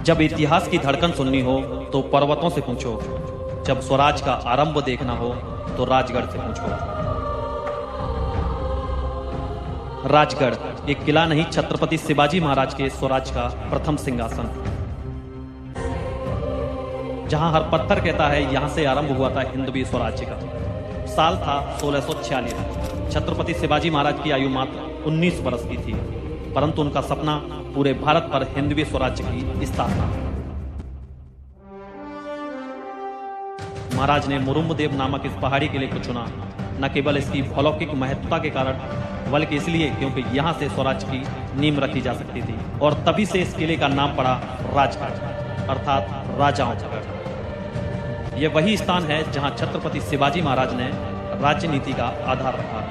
जब इतिहास की धड़कन सुननी हो तो पर्वतों से पूछो, जब स्वराज का आरंभ देखना हो तो राजगढ़ से पूछो। राजगढ़ एक किला नहीं, छत्रपति शिवाजी महाराज के स्वराज का प्रथम सिंहासन, जहां हर पत्थर कहता है यहां से आरंभ हुआ था हिंदवी स्वराज्य का। साल था 1646। छत्रपति शिवाजी महाराज की आयु मात्र 19 वर्ष की थी, परंतु उनका सपना पूरे भारत पर हिंदवी स्वराज्य की स्थापना। महाराज ने मुरुम्बदेव नामक इस पहाड़ी किले को चुना, न केवल इसकी अलौकिक महत्वता के कारण, बल्कि इसलिए क्योंकि यहां से स्वराज्य की नींव रखी जा सकती थी। और तभी से इस किले का नाम पड़ा राजगढ़, अर्थात राजाओं का गढ़। यह वही स्थान है जहां छत्रपति शिवाजी महाराज ने राजनीति का आधार रखा।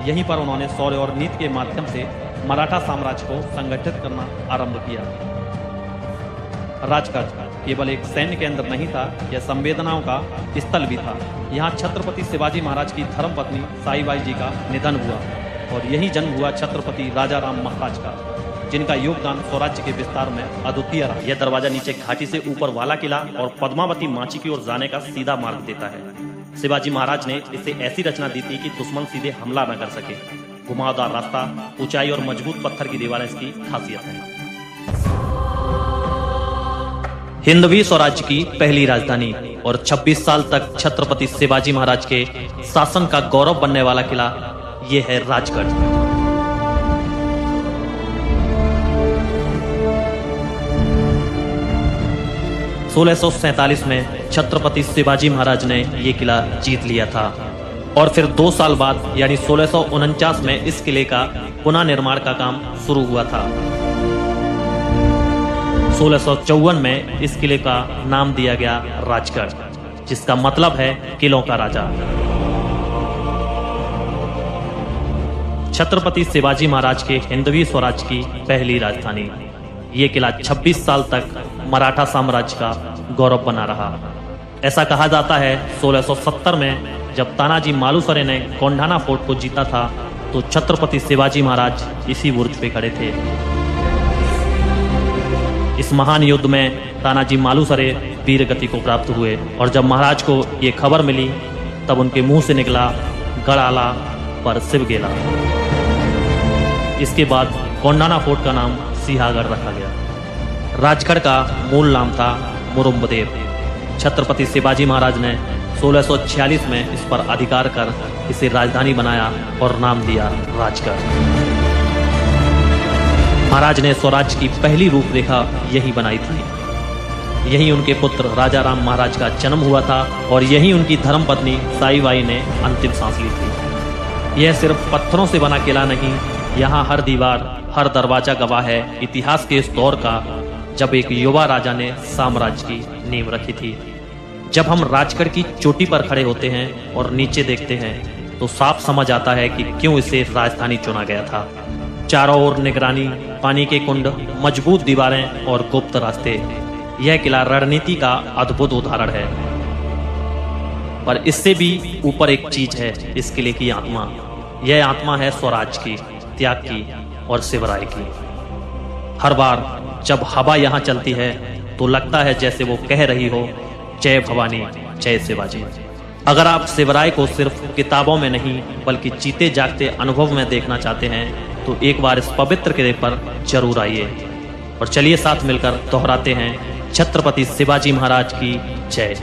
यहीं पर उन्होंने शौर्य और नीति के माध्यम से मराठा साम्राज्य को संगठित करना आरंभ किया। राजगढ़ केवल एक सैन्य केंद्र नहीं था, यह संवेदनाओं का स्थल भी था। यहाँ छत्रपति शिवाजी महाराज की धर्मपत्नी साईबाई जी का निधन हुआ और यही जन्म हुआ छत्रपति राजाराम महाराज का, जिनका योगदान स्वराज्य के विस्तार में अद्वितीय रहा। यह दरवाजा नीचे घाटी से ऊपर वाला किला और पद्मावती माची की ओर जाने का सीधा मार्ग देता है। शिवाजी महाराज ने इसे ऐसी रचना दी थी कि दुश्मन सीधे हमला न कर सके। घुमावदार रास्ता, ऊंचाई और मजबूत पत्थर की दीवारें इसकी खासियत है। हिंदवी स्वराज्य की पहली राजधानी और 26 साल तक छत्रपति शिवाजी महाराज के शासन का गौरव बनने वाला किला ये है राजगढ़। सोलह 1647 में छत्रपति शिवाजी महाराज ने यह किला जीत लिया था और फिर 2 साल बाद यानी 1649 में इस किले का पुनः निर्माण का काम शुरू हुआ था। 1654 में इस किले का नाम दिया गया राजगढ़, जिसका मतलब है किलों का राजा। छत्रपति शिवाजी महाराज के हिंदवी स्वराज की पहली राजधानी ये किला 26 साल तक मराठा साम्राज्य का गौरव बना रहा। ऐसा कहा जाता है 1670 में जब तानाजी मालुसरे ने कोंढाना फोर्ट को जीता था तो छत्रपति शिवाजी महाराज इसी बुर्ज पे खड़े थे। इस महान युद्ध में तानाजी मालुसरे वीर गति को प्राप्त हुए और जब महाराज को ये खबर मिली तब उनके मुंह से निकला गढ़ाला पर शिवगेला। इसके बाद कोंढाना फोर्ट का नाम सिंहागढ़ रखा गया। राजगढ़ का मूल नाम था मुरुम्बदेव। छत्रपति शिवाजी महाराज ने 1646 में इस पर अधिकार कर इसे राजधानी बनाया और नाम दिया राजगढ़। महाराज ने स्वराज्य की पहली रूपरेखा यही बनाई थी। यही उनके पुत्र राजाराम महाराज का जन्म हुआ था और यही उनकी धर्मपत्नी साईबाई ने अंतिम सांस ली थी। यह सिर्फ पत्थरों से बना किला नहीं, यहाँ हर दीवार, हर दरवाजा गवाह है इतिहास के इस दौर का जब एक युवा राजा ने साम्राज्य की नींव रखी थी। जब हम राजगढ़ की चोटी पर खड़े होते हैं और नीचे देखते हैं तो साफ समझ आता है कि क्यों इसे राजधानी चुना गया था। चारों ओर निगरानी, पानी के कुंड, मजबूत दीवारें और गुप्त रास्ते। यह किला रणनीति का अद्भुत उदाहरण है। पर इससे भी ऊपर एक चीज है इस किले की आत्मा। यह आत्मा है स्वराज की, त्याग की और शिवराय की। हर बार जब हवा यहाँ चलती है तो लगता है जैसे वो कह रही हो, जय भवानी, जय शिवाजी। अगर आप शिवराय को सिर्फ किताबों में नहीं बल्कि जीते जागते अनुभव में देखना चाहते हैं तो एक बार इस पवित्र किले पर जरूर आइए। और चलिए साथ मिलकर दोहराते हैं छत्रपति शिवाजी महाराज की जय।